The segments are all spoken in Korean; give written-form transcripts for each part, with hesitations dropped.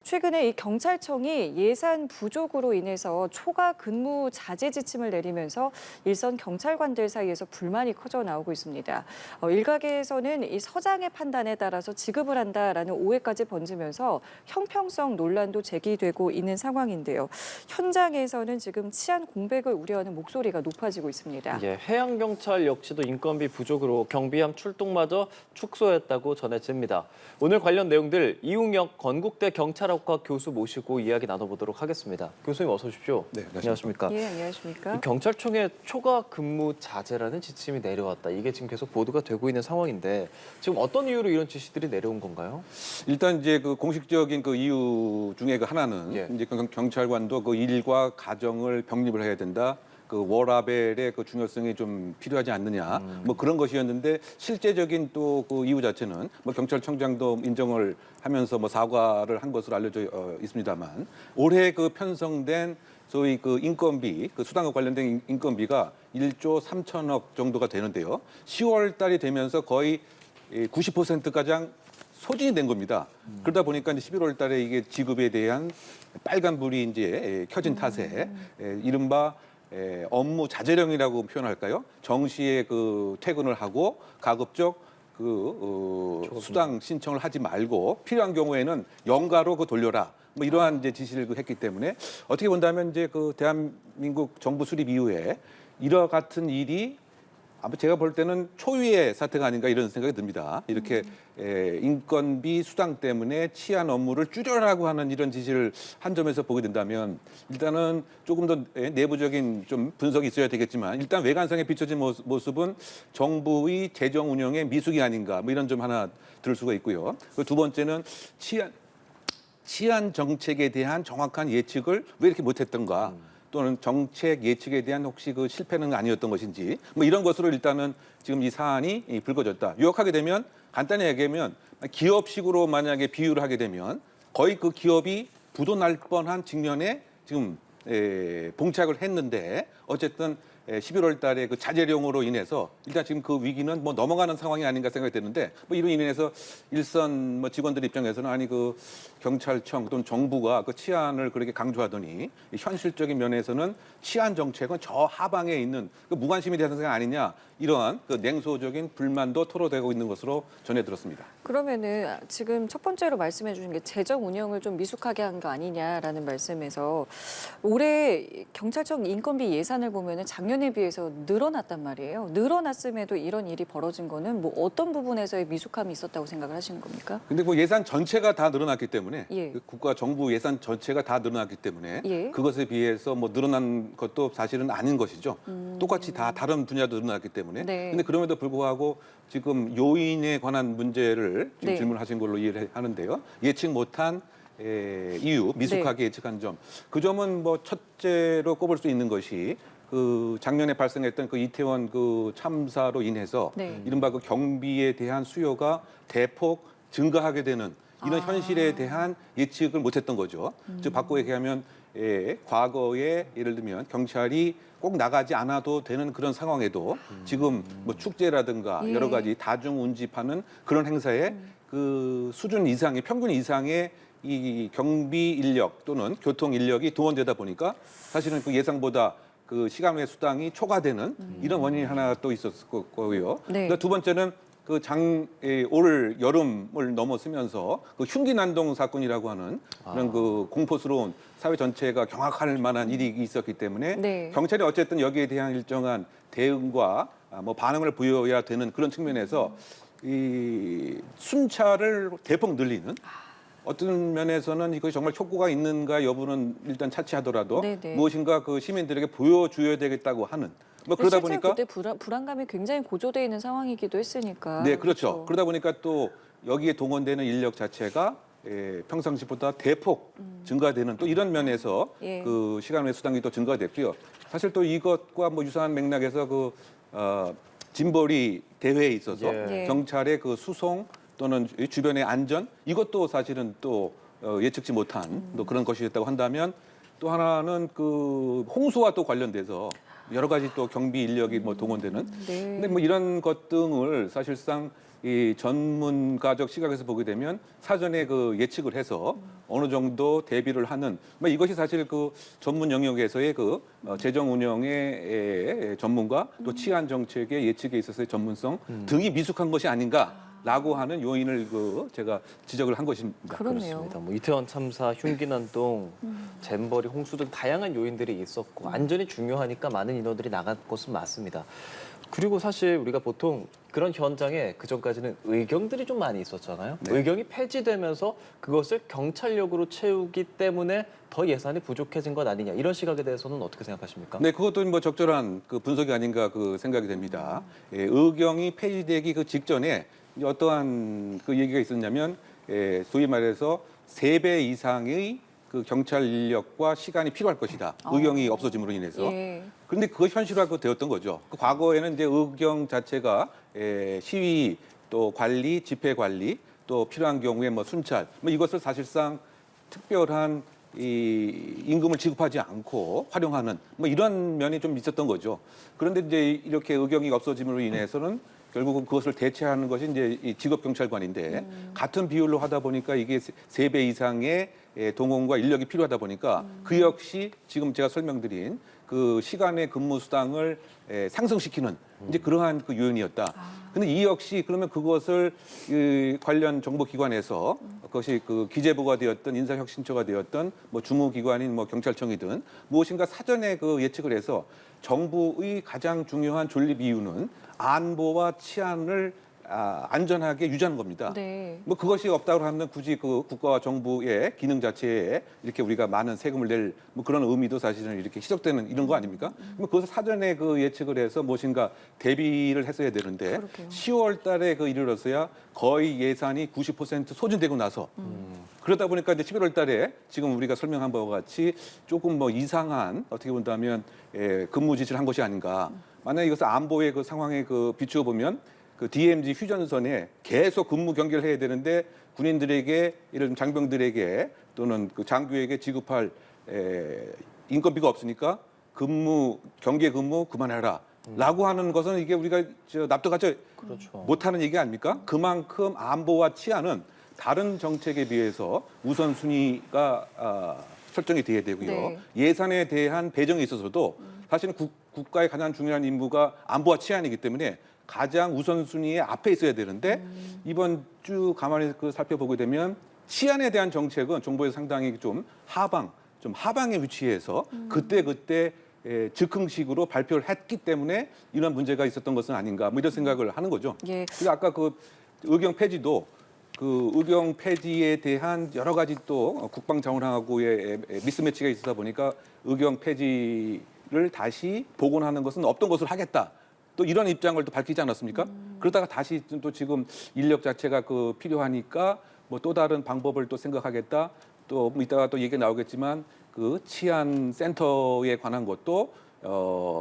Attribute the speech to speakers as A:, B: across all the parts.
A: 최근에 이 경찰청이 예산 부족으로 인해서 초과 근무 자제 지침을 내리면서 일선 경찰관들 사이에서 불만이 커져 나오고 있습니다. 일각에서는 이 서장의 판단에 따라서 지급을 한다라는 오해까지 번지면서 형평성 논란도 제기되고 있는 상황인데요. 현장에서는 지금 치안 공백을 우려하는 목소리가 높아지고 있습니다.
B: 예, 해양경찰 역시도 인건비 부족으로 경비함 출동마저 축소했다고 전해집니다. 오늘 관련 내용들 이웅혁 건국대 경찰학과 교수 모시고 이야기 나눠보도록 하겠습니다. 교수님 어서 오십시오.
C: 네,
B: 안녕하십니까.
A: 예, 안녕하십니까.
B: 이 경찰청에 초과 근무 자제라는 지침이 내려왔다. 이게 지금 계속 보도가 되고 있는 상황인데 지금 어떤 이유로 이런 지시들이 내려온 건가요?
C: 일단 이제 그 공식적인 그 이유 중에 그 하나는
B: 예.
C: 이제 경찰관도 그 일과 가정을 병립을 해야 된다. 그 워라벨의 그 중요성이 좀 필요하지 않느냐, 뭐 그런 것이었는데 실제적인 또 그 이유 자체는 뭐 경찰청장도 인정을 하면서 뭐 사과를 한 것으로 알려져 있습니다만 올해 그 편성된 소위 그 인건비, 그 수당과 관련된 인건비가 1조 3천억 정도가 되는데요. 10월 달이 되면서 거의 90%가량 소진이 된 겁니다. 그러다 보니까 이제 11월 달에 이게 지급에 대한 빨간불이 이제 켜진 탓에 이른바 업무 자제령이라고 표현할까요? 정시에 그 퇴근을 하고 가급적 수당 신청을 하지 말고 필요한 경우에는 연가로 그 돌려라. 뭐 이러한 이제 지시를 했기 때문에 어떻게 본다면 이제 그 대한민국 정부 수립 이후에 이와 같은 일이 아마 제가 볼 때는 초유의 사태가 아닌가 이런 생각이 듭니다. 이렇게 인건비 수당 때문에 치안 업무를 줄여라고 하는 이런 지시를 한 점에서 보게 된다면 일단은 조금 더 내부적인 좀 분석이 있어야 되겠지만 일단 외관상에 비춰진 모습은 정부의 재정 운영의 미숙이 아닌가 뭐 이런 점 하나 들을 수가 있고요. 두 번째는 치안 정책에 대한 정확한 예측을 왜 이렇게 못했던가. 또는 정책 예측에 대한 혹시 그 실패는 아니었던 것인지 뭐 이런 것으로 일단은 지금 이 사안이 불거졌다. 요약하게 되면 간단히 얘기하면 기업식으로 만약에 비유를 하게 되면 거의 그 기업이 부도 날 뻔한 직면에 지금 봉착을 했는데 어쨌든 11월 달에 그 자제령으로 인해서 일단 지금 그 위기는 뭐 넘어가는 상황이 아닌가 생각이 되는데 뭐 이로 인해서 일선 뭐 직원들 입장에서는 아니 그 경찰청 또는 정부가 그 치안을 그렇게 강조하더니 현실적인 면에서는 치안 정책은 저 하방에 있는 그 무관심이 대상이 아니냐 이러한 그 냉소적인 불만도 토로되고 있는 것으로 전해 들었습니다.
A: 그러면은 지금 첫 번째로 말씀해 주신 게 재정 운영을 좀 미숙하게 한 거 아니냐라는 말씀에서 올해 경찰청 인건비 예산을 보면은 작년에 비해서 늘어났단 말이에요. 늘어났음에도 이런 일이 벌어진 거는 뭐 어떤 부분에서의 미숙함이 있었다고 생각을 하시는 겁니까?
C: 근데 뭐 예산 전체가 다 늘어났기 때문에
A: 예.
C: 그 국가 정부 예산 전체가 다 늘어났기 때문에
A: 예.
C: 그것에 비해서 뭐 늘어난 것도 사실은 아닌 것이죠. 똑같이 다 다른 분야도 늘어났기 때문에.
A: 네.
C: 근데 그럼에도 불구하고 지금 요인에 관한 문제를 지금
A: 네.
C: 질문하신 걸로 이해를 하는데요. 예측 못한 이유, 미숙하게 예측한 점. 그 점은 뭐 첫째로 꼽을 수 있는 것이 그 작년에 발생했던 그 이태원 그 참사로 인해서
A: 네.
C: 이른바 그 경비에 대한 수요가 대폭 증가하게 되는 이런 현실에 대한 예측을 못했던 거죠. 즉 바꿔 얘기하면 과거에 예를 들면 경찰이 꼭 나가지 않아도 되는 그런 상황에도 지금 뭐 축제라든가
A: 예.
C: 여러 가지 다중 운집하는 그런 행사에 그 수준 이상의 평균 이상의 이 경비 인력 또는 교통 인력이 동원되다 보니까 사실은 그 예상보다 그 시간 외 수당이 초과되는 이런 원인이 하나 또 있었을 거고요.
A: 네.
C: 두 번째는 그 올 여름을 넘어서면서 그 흉기 난동 사건이라고 하는 그런 그 공포스러운 사회 전체가 경악할 만한 일이 있었기 때문에
A: 네.
C: 경찰이 어쨌든 여기에 대한 일정한 대응과 뭐 반응을 보여야 되는 그런 측면에서 이 순찰을 대폭 늘리는 어떤 면에서는 이것이 정말 효과가 있는가 여부는 일단 차치하더라도
A: 네네.
C: 무엇인가 그 시민들에게 보여줘야 되겠다고 하는 뭐 그러다
A: 실제로
C: 보니까
A: 그때 불안감이 굉장히 고조돼 있는 상황이기도 했으니까.
C: 네 그렇죠. 그러다 보니까 또 여기에 동원되는 인력 자체가 평상시보다 대폭 증가되는 또 이런 면에서
A: 예.
C: 그 시간 외 수당이 또 증가됐고요. 사실 또 이것과 뭐 유사한 맥락에서 그 짐벌이 대회에 있어서
A: 예.
C: 경찰의 그 수송 또는 주변의 안전 이것도 사실은 또 예측지 못한 또 그런 것이었다고 한다면 또 하나는 그 홍수와 또 관련돼서 여러 가지 또 경비 인력이 뭐 동원되는
A: 네.
C: 근데 뭐 이런 것 등을 사실상 이 전문가적 시각에서 보게 되면 사전에 그 예측을 해서 어느 정도 대비를 하는 뭐 이것이 사실 그 전문 영역에서의 그 재정 운영의 전문가 또 치안 정책의 예측에 있어서의 전문성 등이 미숙한 것이 아닌가라고 하는 요인을 그 제가 지적을 한 것입니다.
A: 그렇네요.
B: 그렇습니다. 뭐 이태원 참사, 흉기난동, 잼버리, 홍수 등 다양한 요인들이 있었고 안전이 중요하니까 많은 인원들이 나간 것은 맞습니다. 그리고 사실 우리가 보통 그런 현장에 그전까지는 의경들이 좀 많이 있었잖아요.
C: 네.
B: 의경이 폐지되면서 그것을 경찰력으로 채우기 때문에 더 예산이 부족해진 것 아니냐 이런 시각에 대해서는 어떻게 생각하십니까?
C: 네, 그것도 뭐 적절한 그 분석이 아닌가 그 생각이 됩니다. 예, 의경이 폐지되기 그 직전에 어떠한 그 얘기가 있었냐면 소위 말해서 3배 이상의 그 경찰 인력과 시간이 필요할 것이다. 의경이 없어짐으로 인해서.
A: 예.
C: 그런데 그거 현실화가 되었던 거죠. 그 과거에는 이제 의경 자체가 시위 또 관리, 집회 관리 또 필요한 경우에 뭐 순찰 뭐 이것을 사실상 특별한 이 임금을 지급하지 않고 활용하는 뭐 이런 면이 좀 있었던 거죠. 그런데 이제 이렇게 의경이 없어짐으로 인해서는 결국은 그것을 대체하는 것이 이제 이 직업 경찰관인데 같은 비율로 하다 보니까 이게 3배 이상의 동원과 인력이 필요하다 보니까 그 역시 지금 제가 설명드린 그 시간의 근무 수당을 상승시키는 이제 그러한 그 요인이었다. 근데 이 역시 그러면 그것을 관련 정보기관에서 그것이 그 기재부가 되었던 인사혁신처가 되었던 뭐 주무기관인 뭐 경찰청이든 무엇인가 사전에 그 예측을 해서 정부의 가장 중요한 존립 이유는 안보와 치안을 안전하게 유지하는 겁니다.
A: 네.
C: 뭐 그것이 없다고 하면 굳이 그 국가와 정부의 기능 자체에 이렇게 우리가 많은 세금을 낼 뭐 그런 의미도 사실은 이렇게 희석되는 이런 거 아닙니까? 뭐 그것을 사전에 그 예측을 해서 무엇인가 대비를 했어야 되는데
A: 그러게요.
C: 10월 달에 그 이르렀어야 거의 예산이 90% 소진되고 나서 그러다 보니까 이제 11월 달에 지금 우리가 설명한 바와 같이 조금 뭐 이상한 어떻게 본다면 근무 지시를 한 것이 아닌가. 만약에 이것을 안보의 그 상황에 그 비추어 보면 그 DMZ 휴전선에 계속 근무 경계를 해야 되는데 군인들에게 이런 장병들에게 또는 그 장교에게 지급할 인건비가 없으니까 경계 근무 그만해라. 라고 하는 것은 이게 우리가 납득하지
B: 그렇죠.
C: 못하는 얘기 아닙니까? 그만큼 안보와 치안은 다른 정책에 비해서 우선순위가 설정이 돼야 되고요.
A: 네.
C: 예산에 대한 배정에 있어서도 사실은 국가의 가장 중요한 임무가 안보와 치안이기 때문에 가장 우선순위에 앞에 있어야 되는데 이번 쭉 가만히 그 살펴보게 되면 치안에 대한 정책은 정부에서 상당히 좀 하방에 위치해서 그때 즉흥식으로 발표를 했기 때문에 이런 문제가 있었던 것은 아닌가 뭐 이런 생각을 하는 거죠.
A: 예.
C: 그리고 아까 그 의경 폐지도 그 의경 폐지에 대한 여러 가지 또 국방 자원하고의 미스매치가 있다 보니까 의경 폐지를 다시 복원하는 것은 없던 것으로 하겠다. 또 이런 입장을 또 밝히지 않았습니까? 그러다가 다시 또 지금 인력 자체가 그 필요하니까 뭐 또 다른 방법을 또 생각하겠다. 또 이따가 또 얘기 나오겠지만 그 치안 센터에 관한 것도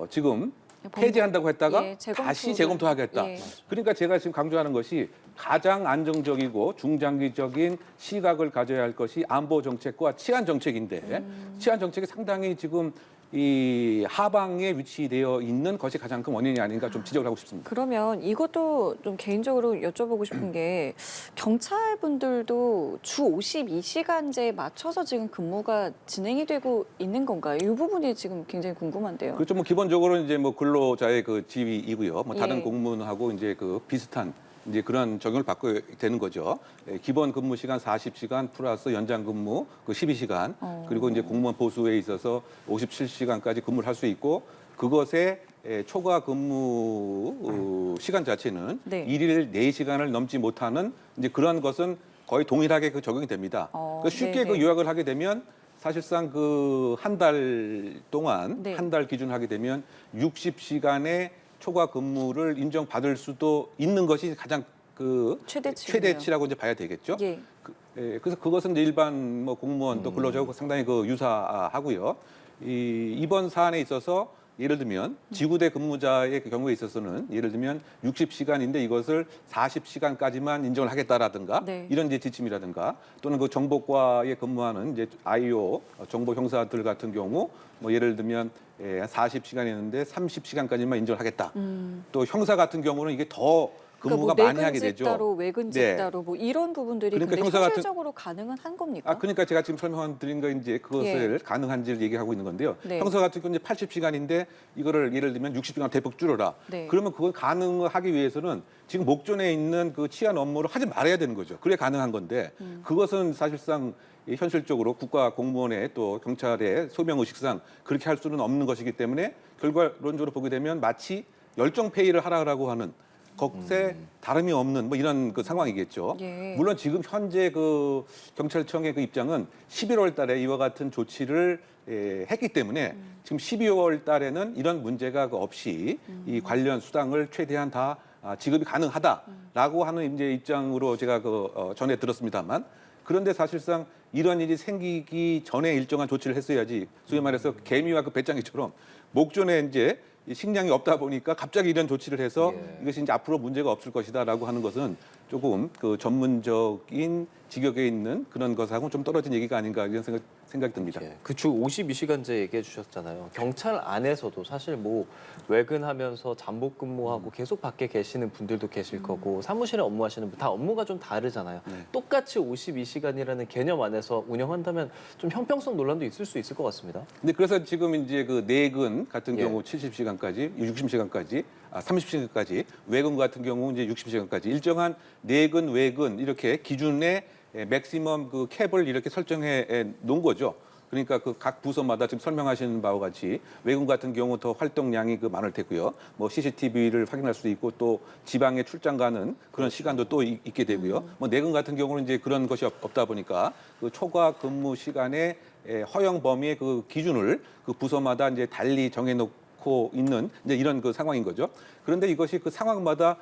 C: 지금 폐지한다고 했다가 다시 재검토하겠다.
A: 예.
C: 그러니까 제가 지금 강조하는 것이 가장 안정적이고 중장기적인 시각을 가져야 할 것이 안보 정책과 치안 정책인데 치안 정책이 상당히 지금 이 하방에 위치되어 있는 것이 가장 큰 원인이 아닌가 좀 지적을 하고 싶습니다.
A: 그러면 이것도 좀 개인적으로 여쭤보고 싶은 게 경찰분들도 주 52시간제에 맞춰서 지금 근무가 진행이 되고 있는 건가요? 이 부분이 지금 굉장히 궁금한데요.
C: 그렇죠. 뭐 기본적으로 이제 뭐 근로자의 그 지위이고요. 뭐 다른
A: 예.
C: 공무원하고 이제 그 비슷한 이제 그런 적용을 받고 되는 거죠. 기본 근무 시간 40시간 플러스 연장 근무 그 12시간 그리고 이제 공무원 보수에 있어서 57시간까지 근무를 할 수 있고 그것에 초과 근무 시간 자체는
A: 네.
C: 일일 4시간을 넘지 못하는 이제 그런 것은 거의 동일하게 그 적용이 됩니다. 그러니까 쉽게
A: 네네.
C: 그 요약을 하게 되면 사실상 그 한 달 동안
A: 네.
C: 한 달 기준 하게 되면 60시간의 초과 근무를 인정받을 수도 있는 것이 가장 그
A: 최대치군요.
C: 최대치라고 이제 봐야 되겠죠.
A: 예.
C: 그래서 그것은 이제 일반 뭐 공무원 또 근로자하고 상당히 그 유사하고요. 이번 사안에 있어서 예를 들면 지구대 근무자의 경우에 있어서는 예를 들면 60시간인데 이것을 40시간까지만 인정을 하겠다라든가
A: 네.
C: 이런 이제 지침이라든가 또는 그 정보과에 근무하는 이제 IO 정보 형사들 같은 경우 뭐 예를 들면 40시간이었는데 30시간까지만 인정을 하겠다. 또 형사 같은 경우는 이게 더 근무가
A: 그러니까 뭐
C: 많이 하게
A: 내근직
C: 되죠.
A: 따로 외근직
C: 네.
A: 따로 뭐 이런 부분들이
C: 그러니까
A: 근데
C: 형사 같은-
A: 현실적으로 가능은 한 겁니까?
C: 그러니까 제가 지금 설명드린 거 이제 그것을 가능한지를 얘기하고 있는 건데요.
A: 네.
C: 형사 같은 경우는 80시간인데 이거를 예를 들면 60시간 대폭 줄여라.
A: 네.
C: 그러면 그걸 가능하기 위해서는 지금 목전에 있는 그 치안 업무를 하지 말아야 되는 거죠. 그래 가능한 건데 그것은 사실상 현실적으로 국가 공무원의 또 경찰의 소명 의식상 그렇게 할 수는 없는 것이기 때문에 결과론적으로 보게 되면 마치 열정 페이를 하라고 하는 것에 다름이 없는 뭐 이런 그 상황이겠죠.
A: 예.
C: 물론 지금 현재 그 경찰청의 그 입장은 11월 달에 이와 같은 조치를 했기 때문에 지금 12월 달에는 이런 문제가 없이 이 관련 수당을 최대한 다 지급이 가능하다라고 하는 이제 입장으로 제가 전에 들었습니다만 그런데 사실상 이런 일이 생기기 전에 일정한 조치를 했어야지 소위 말해서 개미와 그 배짱이처럼 목전에 이제 이 식량이 없다 보니까 갑자기 이런 조치를 해서 이것이 이제 앞으로 문제가 없을 것이다라고 하는 것은 조금 그 전문적인 직역에 있는 그런 것하고는 좀 떨어진 얘기가 아닌가 이런 생각이 듭니다.
B: 그 주 52시간제 얘기해 주셨잖아요. 경찰 안에서도 사실 뭐 외근하면서 잠복 근무하고 계속 밖에 계시는 분들도 계실 거고 사무실에 업무하시는 분 다 업무가 좀 다르잖아요.
C: 네.
B: 똑같이 52시간이라는 개념 안에서 운영한다면 좀 형평성 논란도 있을 수 있을 것 같습니다.
C: 근데 그래서 지금 이제 그 내근 같은
B: 예.
C: 경우 70시간까지, 60시간까지, 30시간까지, 외근 같은 경우 이제 60시간까지 일정한 내근, 외근 이렇게 기준의 맥시멈 그 캡을 이렇게 설정해 놓은 거죠. 그러니까 그 각 부서마다 지금 설명하시는 바와 같이 외군 같은 경우 더 활동량이 그 많을 테고요. 뭐 CCTV를 확인할 수도 있고 또 지방에 출장 가는 그런 시간도 또 있게 되고요. 뭐 내군 같은 경우는 이제 그런 것이 없다 보니까 그 초과 근무 시간의 허용 범위의 그 기준을 그 부서마다 이제 달리 정해놓고 있는 이제 이런 그 상황인 거죠. 그런데 이것이 그 상황마다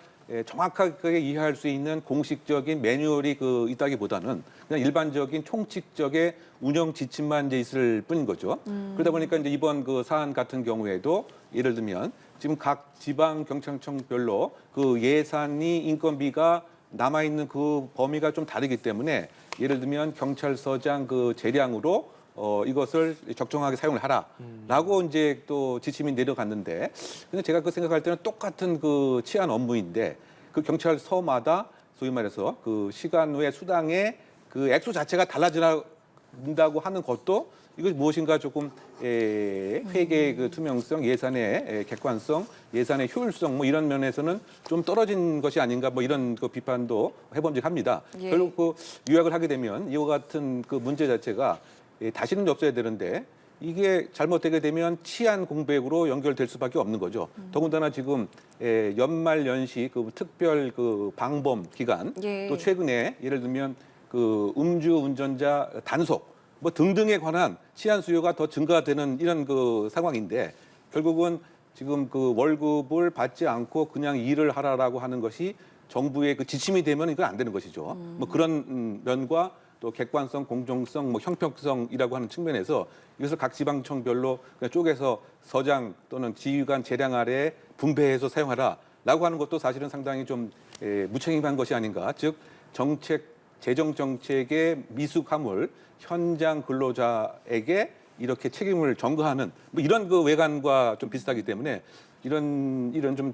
C: 정확하게 이해할 수 있는 공식적인 매뉴얼이 그 있다기보다는 그냥 일반적인 총칙적의 운영 지침만 이제 있을 뿐인 거죠. 그러다 보니까 이제 이번 그 사안 같은 경우에도 예를 들면 지금 각 지방 경찰청별로 그 예산이 인건비가 남아 있는 그 범위가 좀 다르기 때문에 예를 들면 경찰서장 그 재량으로 이것을 적정하게 사용을 하라라고 이제 또 지침이 내려갔는데 근데 제가 그 생각할 때는 똑같은 그 치안 업무인데 그 경찰서마다 소위 말해서 그 시간 외 수당의 그 액수 자체가 달라진다고 하는 것도 이것이 무엇인가 조금 회계의 그 투명성, 예산의 객관성, 예산의 효율성 뭐 이런 면에서는 좀 떨어진 것이 아닌가 뭐 이런 그 비판도 해봄직합니다.
A: 예.
C: 결국 그 요약을 하게 되면 이와 같은 그 문제 자체가 다시는 없어야 되는데 이게 잘못되게 되면 치안 공백으로 연결될 수밖에 없는 거죠. 더군다나 지금 연말 연시 그 특별 그 방범 기간
A: 예.
C: 또 최근에 예를 들면 그 음주 운전자 단속 뭐 등등에 관한 치안 수요가 더 증가되는 이런 그 상황인데 결국은 지금 그 월급을 받지 않고 그냥 일을 하라라고 하는 것이 정부의 그 지침이 되면 이건 안 되는 것이죠. 뭐 그런 면과 또 객관성, 공정성, 뭐 형평성이라고 하는 측면에서 이것을 각 지방청별로 그냥 쪼개서 서장 또는 지휘관 재량 아래 분배해서 사용하라라고 하는 것도 사실은 상당히 좀 무책임한 것이 아닌가. 즉 재정 정책의 미숙함을 현장 근로자에게 이렇게 책임을 전가하는 뭐 이런 그 외관과 좀 비슷하기 때문에 이런 좀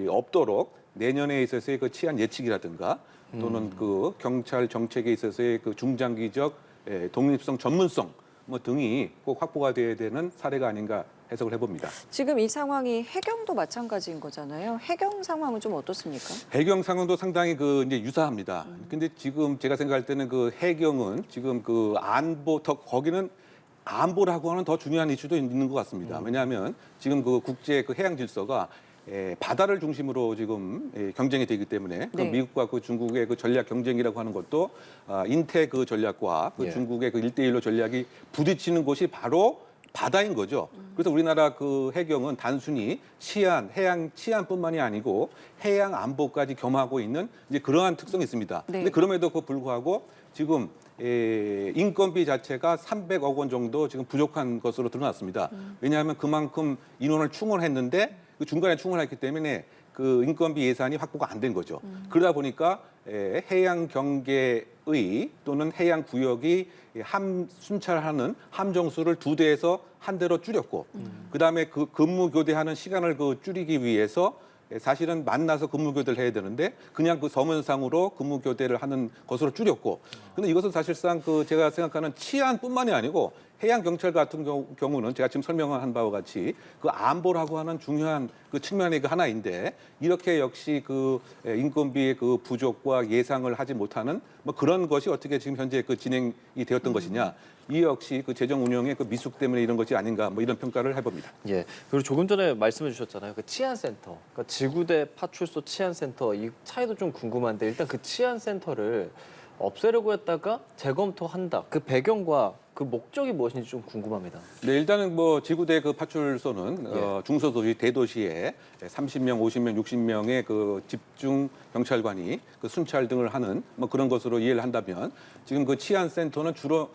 C: 없도록 내년에 있어서의 그 치안 예측이라든가 또는 그 경찰 정책에 있어서의 그 중장기적 독립성, 전문성 뭐 등이 꼭 확보가 돼야 되는 사례가 아닌가 해석을 해봅니다.
A: 지금 이 상황이 해경도 마찬가지인 거잖아요. 해경 상황은 좀 어떻습니까?
C: 해경 상황도 상당히 그 이제 유사합니다. 근데 지금 제가 생각할 때는 그 해경은 지금 그 안보 더 거기는 안보라고 하는 더 중요한 이슈도 있는 것 같습니다. 왜냐하면 지금 그 국제 그 해양 질서가 바다를 중심으로 지금 경쟁이 되기 때문에 그
A: 네.
C: 미국과 그 중국의 그 전략 경쟁이라고 하는 것도 인태 그 전략과 그
B: 예.
C: 중국의 그 1대1로 전략이 부딪히는 곳이 바로 바다인 거죠. 그래서 우리나라 그 해경은 단순히 해양 치안뿐만이 아니고 해양 안보까지 겸하고 있는 이제 그러한 특성이 있습니다.
A: 네.
C: 근데 그럼에도 불구하고 지금 인건비 자체가 300억 원 정도 지금 부족한 것으로 드러났습니다. 왜냐하면 그만큼 인원을 충원했는데 그 중간에 충원했기 때문에 그 인건비 예산이 확보가 안 된 거죠. 그러다 보니까 해양 경계의 또는 해양 구역이 순찰하는 함정수를 2대에서 1대로 줄였고 그다음에 그 근무 교대하는 시간을 그 줄이기 위해서 사실은 만나서 근무 교대를 해야 되는데 그냥 그 서면상으로 근무 교대를 하는 것으로 줄였고, 근데 이것은 사실상 그 제가 생각하는 치안뿐만이 아니고 해양 경찰 같은 경우는 제가 지금 설명한 바와 같이 그 안보라고 하는 중요한 그 측면의 그 하나인데, 이렇게 역시 그 인건비의 그 부족과 예상을 하지 못하는 뭐 그런 것이 어떻게 지금 현재 그 진행이 되었던 것이냐, 이 역시 그 재정 운영의 그 미숙 때문에 이런 것이 아닌가, 뭐 이런 평가를 해봅니다.
B: 예. 그리고 조금 전에 말씀해 주셨잖아요. 그 치안센터. 그러니까 지구대 파출소 치안센터 이 차이도 좀 궁금한데, 일단 그 치안센터를 없애려고 했다가 재검토한다. 그 배경과 그 목적이 무엇인지 좀 궁금합니다.
C: 네, 일단은 뭐 지구대 그 파출소는 중소도시, 대도시에 30명, 50명, 60명의 그 집중 경찰관이 그 순찰 등을 하는 뭐 그런 것으로 이해를 한다면, 지금 그 치안센터는 주로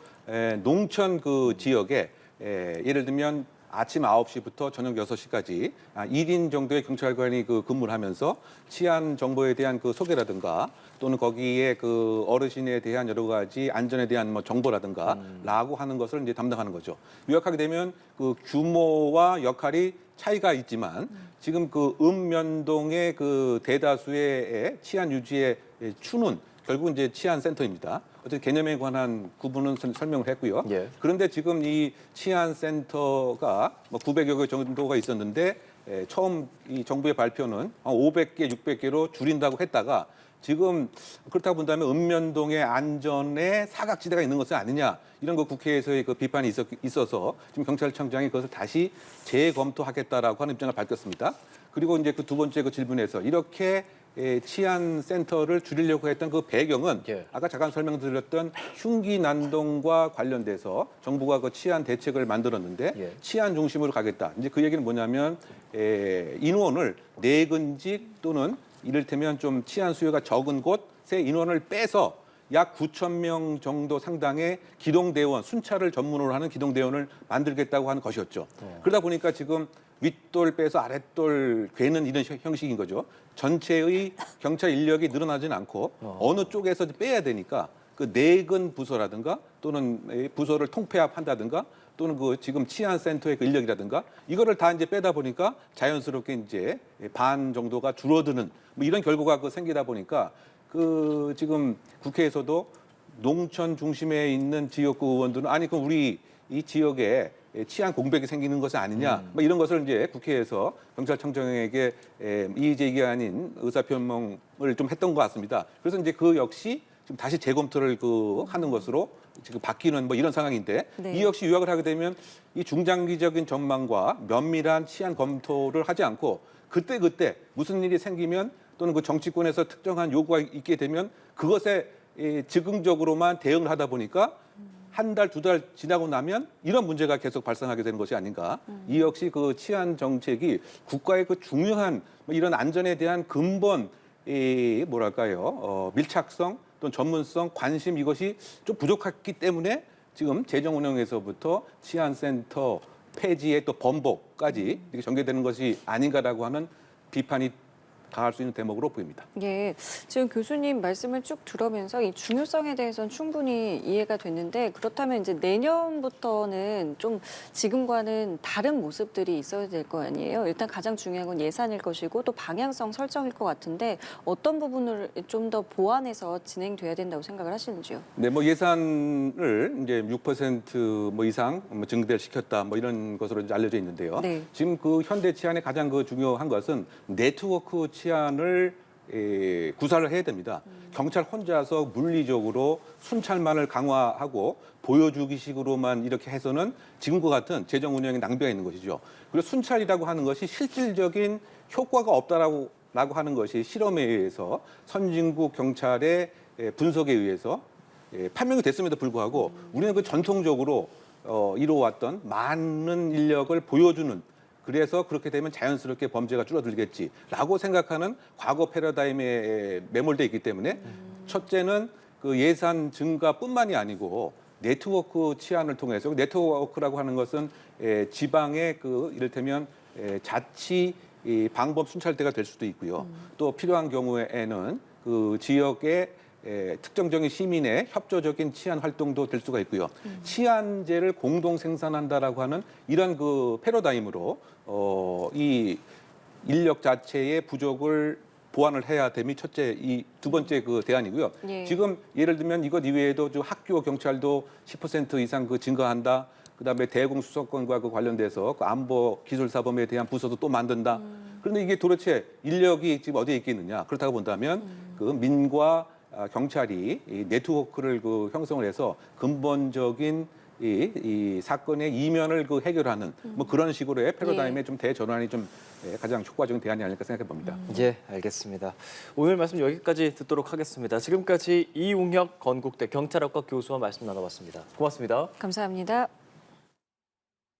C: 농촌 그 지역에 예를 들면 아침 9시부터 저녁 6시까지 1인 정도의 경찰관이 그 근무를 하면서 치안 정보에 대한 그 소개라든가 또는 거기에 그 어르신에 대한 여러 가지 안전에 대한 뭐 정보라든가 라고 하는 것을 이제 담당하는 거죠. 요약하게 되면 그 규모와 역할이 차이가 있지만 지금 그 읍면동의 그 대다수의 치안 유지의 추는 결국 이제 치안센터입니다. 어쨌든 개념에 관한 구분은 설명을 했고요.
B: 예.
C: 그런데 지금 이 치안센터가 뭐 900여 개 정도가 있었는데 처음 이 정부의 발표는 500개, 600개로 줄인다고 했다가 지금 그렇다고 본다면 읍면동의 안전에 사각지대가 있는 것은 아니냐, 이런 거 국회에서의 그 비판이 있어서 지금 경찰청장이 그것을 다시 재검토하겠다라고 하는 입장을 밝혔습니다. 그리고 이제 그 두 번째 그 질문에서 이렇게 치안센터를 줄이려고 했던 그 배경은 아까 잠깐 설명드렸던 흉기 난동과 관련돼서 정부가 그 치안 대책을 만들었는데 치안 중심으로 가겠다. 이제 그 얘기는 뭐냐면 인원을 내근직 또는 이를테면 좀 치안 수요가 적은 곳의 인원을 빼서 약 9천 명 정도 상당의 기동대원, 순찰을 전문으로 하는 기동대원을 만들겠다고 하는 것이었죠. 그러다 보니까 지금 윗돌 빼서 아랫돌 괴는 이런 형식인 거죠. 전체의 경찰 인력이 늘어나지는 않고 어느 쪽에서 빼야 되니까 그 내근 부서라든가 또는 부서를 통폐합한다든가 또는 그 지금 치안센터의 그 인력이라든가 이거를 다 이제 빼다 보니까 자연스럽게 이제 반 정도가 줄어드는 뭐 이런 결과가 그 생기다 보니까 그 지금 국회에서도 농촌 중심에 있는 지역구 의원들은 아니 그 우리 이 지역에 치안 공백이 생기는 것이 아니냐, 뭐 이런 것을 이제 국회에서 경찰청장에게 이의제기가 아닌 의사표명을 좀 했던 것 같습니다. 그래서 이제 그 역시 지금 다시 재검토를 그 하는 것으로 지금 바뀌는 뭐 이런 상황인데
A: 네.
C: 이 역시 요약을 하게 되면 이 중장기적인 전망과 면밀한 치안 검토를 하지 않고 그때 무슨 일이 생기면 또는 그 정치권에서 특정한 요구가 있게 되면 그것에 즉흥적으로만 대응을 하다 보니까 한 달, 두 달 지나고 나면 이런 문제가 계속 발생하게 되는 것이 아닌가. 이 역시 그 치안 정책이 국가의 그 중요한 뭐 이런 안전에 대한 근본 뭐랄까요 밀착성 또는 전문성, 관심 이것이 좀 부족했기 때문에 지금 재정 운영에서부터 치안센터 폐지의 또 번복까지 이렇게 전개되는 것이 아닌가라고 하는 비판이 가할 수 있는 대목으로 보입니다.
A: 예, 지금 교수님 말씀을 쭉 들으면서 이 중요성에 대해서는 충분히 이해가 됐는데 그렇다면 이제 내년부터는 좀 지금과는 다른 모습들이 있어야 될 거 아니에요. 일단 가장 중요한 건 예산일 것이고 또 방향성 설정일 것 같은데 어떤 부분을 좀 더 보완해서 진행돼야 된다고 생각을 하시는지요?
C: 네, 뭐 예산을 이제 6% 이상 증대를 시켰다, 뭐 이런 것으로 이제 알려져 있는데요.
A: 네.
C: 지금 그 현대 치안의 가장 그 중요한 것은 네트워크 치안을 구사를 해야 됩니다. 경찰 혼자서 물리적으로 순찰만을 강화하고 보여주기식으로만 이렇게 해서는 지금과 같은 재정 운영에 낭비가 있는 것이죠. 그리고 순찰이라고 하는 것이 실질적인 효과가 없다라고 하는 것이 실험에 의해서 선진국 경찰의 분석에 의해서 판명이 됐음에도 불구하고 우리는 그 전통적으로 이루어왔던 많은 인력을 보여주는, 그래서 그렇게 되면 자연스럽게 범죄가 줄어들겠지라고 생각하는 과거 패러다임에 매몰돼 있기 때문에 첫째는 그 예산 증가뿐만이 아니고 네트워크 치안을 통해서, 네트워크라고 하는 것은 지방의 그 이를테면 자치 방범 순찰대가 될 수도 있고요. 또 필요한 경우에는 그 지역의 특정적인 시민의 협조적인 치안 활동도 될 수가 있고요. 치안제를 공동 생산한다라고 하는 이런 그 패러다임으로 이 인력 자체의 부족을 보완을 해야 됨이 첫째, 이 두 번째 그 대안이고요.
A: 예.
C: 지금 예를 들면 이것 이외에도 좀 학교 경찰도 10% 이상 그 증가한다. 그다음에 대공수사권과 그 관련돼서 그 안보 기술사범에 대한 부서도 또 만든다. 그런데 이게 도대체 인력이 지금 어디에 있겠느냐? 그렇다고 본다면 그 민과 경찰이 이 네트워크를 그 형성을 해서 근본적인 이 사건의 이면을 그 해결하는 뭐 그런 식으로의 패러다임의 좀 대전환이 좀 가장 효과적인 대안이 아닐까 생각해 봅니다.
B: 예, 알겠습니다. 오늘 말씀 여기까지 듣도록 하겠습니다. 지금까지 이웅혁 건국대 경찰학과 교수와 말씀 나눠봤습니다. 고맙습니다.
A: 감사합니다.